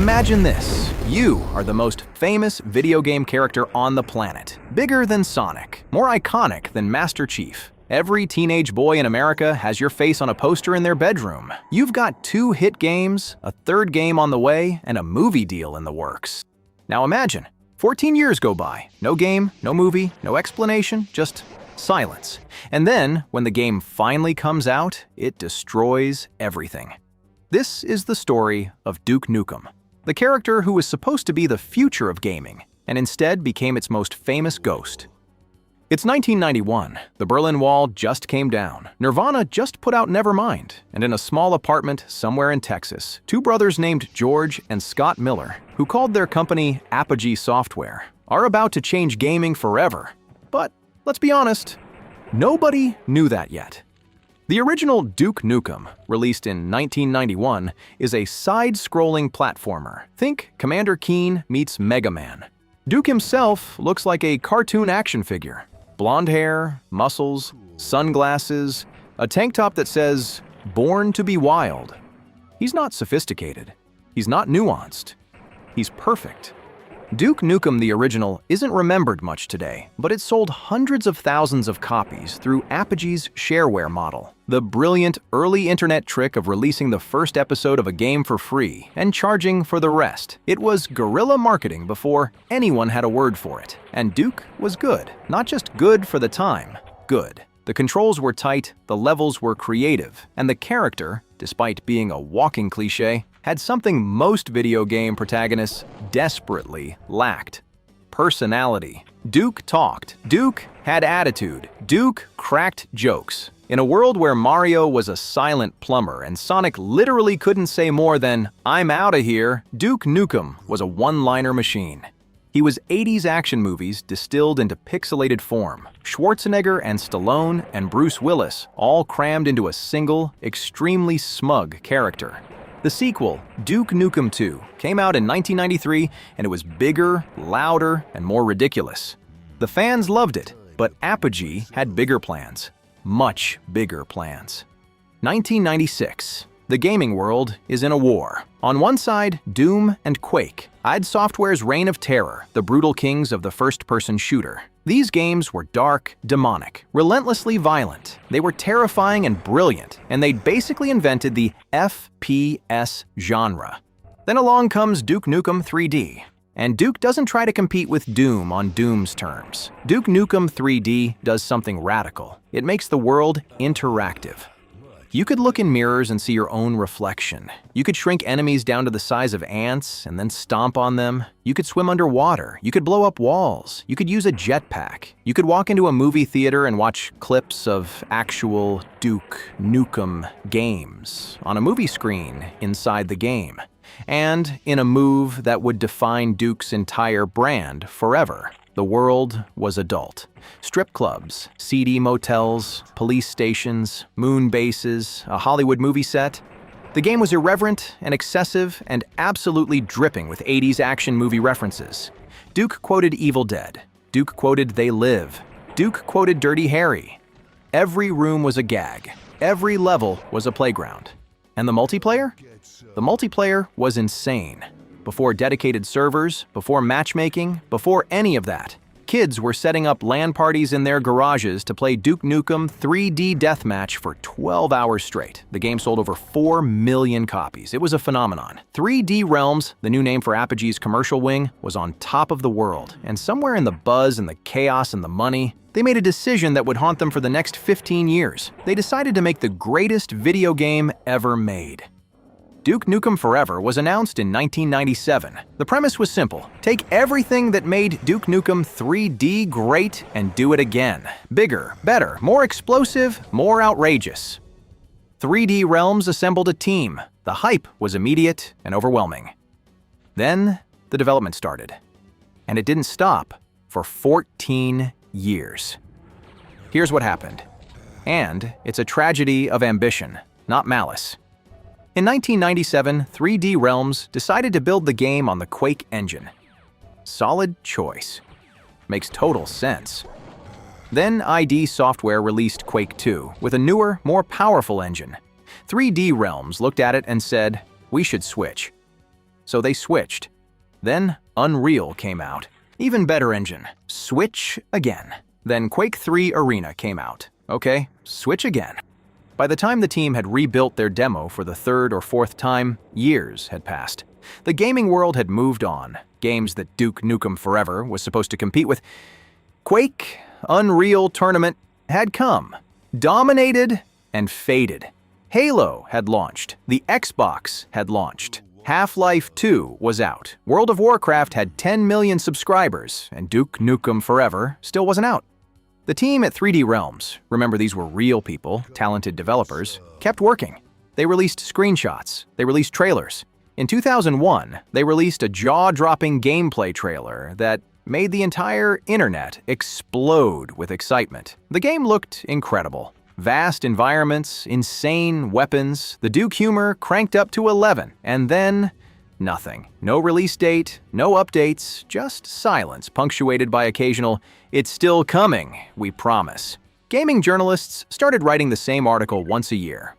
Imagine this. You are the most famous video game character on the planet. Bigger than Sonic, more iconic than Master Chief. Every teenage boy in America has your face on a poster in their bedroom. You've got 2 hit games, a 3rd game on the way, and a movie deal in the works. Now imagine, 14 years go by. No game, no movie, no explanation, just silence. And then, when the game finally comes out, it destroys everything. This is the story of Duke Nukem, the character who was supposed to be the future of gaming, and instead became its most famous ghost. It's 1991, the Berlin Wall just came down, Nirvana just put out Nevermind, and in a small apartment somewhere in Texas, 2 brothers named George and Scott Miller, who called their company Apogee Software, are about to change gaming forever. But let's be honest, nobody knew that yet. The original Duke Nukem, released in 1991, is a side-scrolling platformer. Think Commander Keen meets Mega Man. Duke himself looks like a cartoon action figure. Blonde hair, muscles, sunglasses, a tank top that says, "Born to be wild." He's not sophisticated. He's not nuanced. He's perfect. Duke Nukem the original isn't remembered much today, but it sold hundreds of thousands of copies through Apogee's shareware model, the brilliant early internet trick of releasing the first episode of a game for free and charging for the rest. It was guerrilla marketing before anyone had a word for it. And Duke was good. Not just good for the time, good. The controls were tight, the levels were creative, and the character, despite being a walking cliché, had something most video game protagonists desperately lacked: personality. Duke talked. Duke had attitude. Duke cracked jokes. In a world where Mario was a silent plumber and Sonic literally couldn't say more than, "I'm outta here," Duke Nukem was a one-liner machine. He was 80s action movies distilled into pixelated form. Schwarzenegger and Stallone and Bruce Willis all crammed into a single, extremely smug character. The sequel, Duke Nukem 2, came out in 1993, and it was bigger, louder, and more ridiculous. The fans loved it, but Apogee had bigger plans. Much bigger plans. 1996. The gaming world is in a war. On one side, Doom and Quake, id Software's reign of terror, the brutal kings of the first-person shooter. These games were dark, demonic, relentlessly violent. They were terrifying and brilliant, and they'd basically invented the FPS genre. Then along comes Duke Nukem 3D. And Duke doesn't try to compete with Doom on Doom's terms. Duke Nukem 3D does something radical. It makes the world interactive. You could look in mirrors and see your own reflection. You could shrink enemies down to the size of ants and then stomp on them. You could swim underwater. You could blow up walls. You could use a jetpack. You could walk into a movie theater and watch clips of actual Duke Nukem games on a movie screen inside the game. And in a move that would define Duke's entire brand forever. The world was adult. Strip clubs, seedy motels, police stations, moon bases, a Hollywood movie set. The game was irreverent and excessive and absolutely dripping with 80s action movie references. Duke quoted Evil Dead. Duke quoted They Live. Duke quoted Dirty Harry. Every room was a gag. Every level was a playground. And the multiplayer? The multiplayer was insane. Before dedicated servers, before matchmaking, before any of that, kids were setting up LAN parties in their garages to play Duke Nukem 3D Deathmatch for 12 hours straight. The game sold over 4 million copies. It was a phenomenon. 3D Realms, the new name for Apogee's commercial wing, was on top of the world. And somewhere in the buzz and the chaos and the money, they made a decision that would haunt them for the next 15 years. They decided to make the greatest video game ever made. Duke Nukem Forever was announced in 1997. The premise was simple. Take everything that made Duke Nukem 3D great and do it again. Bigger, better, more explosive, more outrageous. 3D Realms assembled a team. The hype was immediate and overwhelming. Then the development started. And it didn't stop for 14 years. Here's what happened. And it's a tragedy of ambition, not malice. In 1997, 3D Realms decided to build the game on the Quake engine. Solid choice. Makes total sense. Then id Software released Quake 2 with a newer, more powerful engine. 3D Realms looked at it and said, "We should switch." so they switched. Then Unreal came out. Even better engine. Switch again. Then Quake 3 Arena came out. Okay, switch again. By the time the team had rebuilt their demo for the third or fourth time, years had passed. The gaming world had moved on. Games that Duke Nukem Forever was supposed to compete with. Quake, Unreal Tournament had come, dominated, and faded. Halo had launched. The Xbox had launched. Half-Life 2 was out. World of Warcraft had 10 million subscribers, and Duke Nukem Forever still wasn't out. The team at 3D Realms, remember these were real people, talented developers, kept working. They released screenshots. They released trailers. In 2001, they released a jaw-dropping gameplay trailer that made the entire internet explode with excitement. The game looked incredible. Vast environments, insane weapons, the Duke humor cranked up to 11, and then nothing. No release date, no updates, just silence punctuated by occasional, "It's still coming, we promise." Gaming journalists started writing the same article once a year.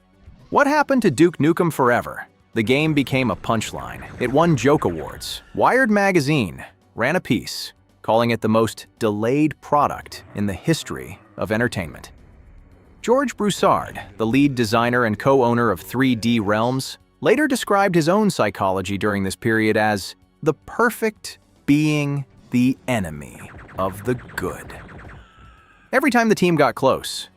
What happened to Duke Nukem Forever? The game became a punchline. It won joke awards. Wired magazine ran a piece, calling it the most delayed product in the history of entertainment. George Broussard, the lead designer and co-owner of 3D Realms, later described his own psychology during this period as the perfect being the enemy of the good. Every time the team got close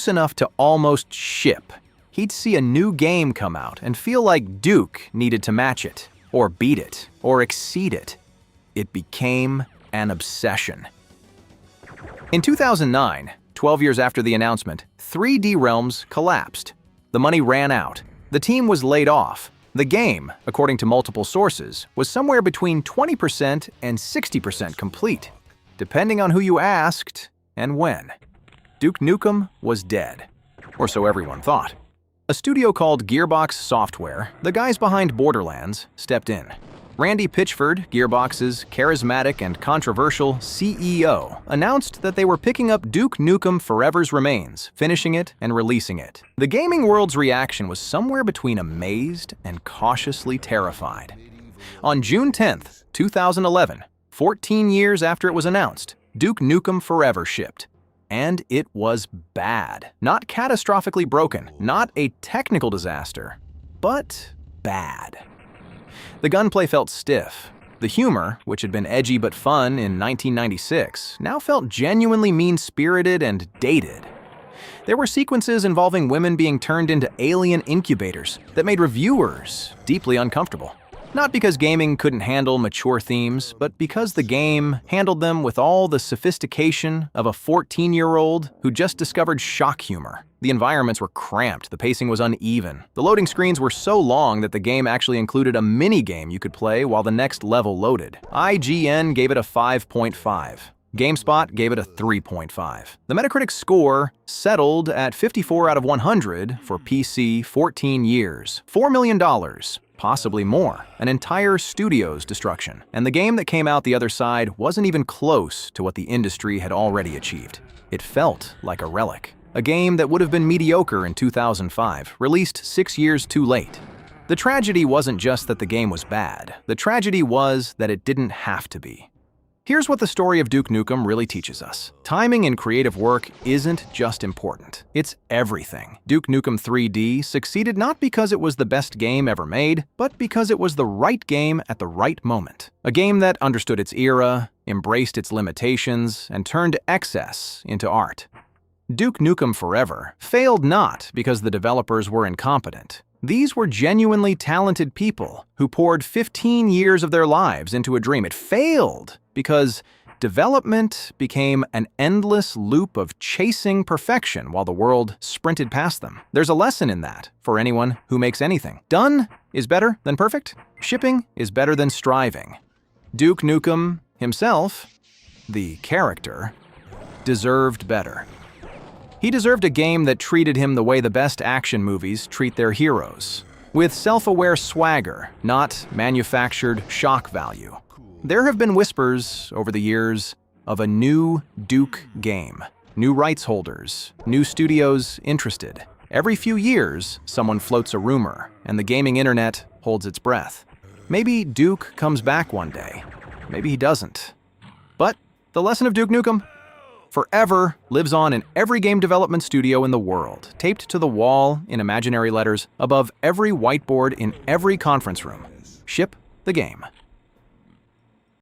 enough to almost ship, he'd see a new game come out and feel like Duke needed to match it, or beat it, or exceed it. It became an obsession. In 2009, 12 years after the announcement, 3D Realms collapsed. The money ran out. The team was laid off. The game, according to multiple sources, was somewhere between 20% and 60% complete, depending on who you asked and when. Duke Nukem was dead, or so everyone thought. A studio called Gearbox Software, the guys behind Borderlands, stepped in. Randy Pitchford, Gearbox's charismatic and controversial CEO, announced that they were picking up Duke Nukem Forever's remains, finishing it and releasing it. The gaming world's reaction was somewhere between amazed and cautiously terrified. On June 10th, 2011, 14 years after it was announced, Duke Nukem Forever shipped. And it was bad. Not catastrophically broken, not a technical disaster, but bad. The gunplay felt stiff. The humor, which had been edgy but fun in 1996, now felt genuinely mean-spirited and dated. There were sequences involving women being turned into alien incubators that made reviewers deeply uncomfortable. Not because gaming couldn't handle mature themes, but because the game handled them with all the sophistication of a 14-year-old who just discovered shock humor. The environments were cramped, the pacing was uneven. The loading screens were so long that the game actually included a mini-game you could play while the next level loaded. IGN gave it a 5.5. GameSpot gave it a 3.5. The Metacritic score settled at 54 out of 100 for PC 14 years. $4 million. Possibly more, an entire studio's destruction. And the game that came out the other side wasn't even close to what the industry had already achieved. It felt like a relic. A game that would have been mediocre in 2005, released 6 years too late. The tragedy wasn't just that the game was bad. The tragedy was that it didn't have to be. Here's what the story of Duke Nukem really teaches us. Timing in creative work isn't just important. It's everything. Duke Nukem 3D succeeded not because it was the best game ever made, but because it was the right game at the right moment. A game that understood its era, embraced its limitations, and turned excess into art. Duke Nukem Forever failed not because the developers were incompetent. These were genuinely talented people who poured 15 years of their lives into a dream. It failed because development became an endless loop of chasing perfection while the world sprinted past them. There's a lesson in that for anyone who makes anything. Done is better than perfect. Shipping is better than striving. Duke Nukem himself, the character, deserved better. He deserved a game that treated him the way the best action movies treat their heroes, with self-aware swagger, not manufactured shock value. There have been whispers over the years of a new Duke game, new rights holders, new studios interested. Every few years, someone floats a rumor, and the gaming internet holds its breath. Maybe Duke comes back one day. Maybe he doesn't. But the lesson of Duke Nukem forever lives on in every game development studio in the world, taped to the wall in imaginary letters above every whiteboard in every conference room. Ship the game.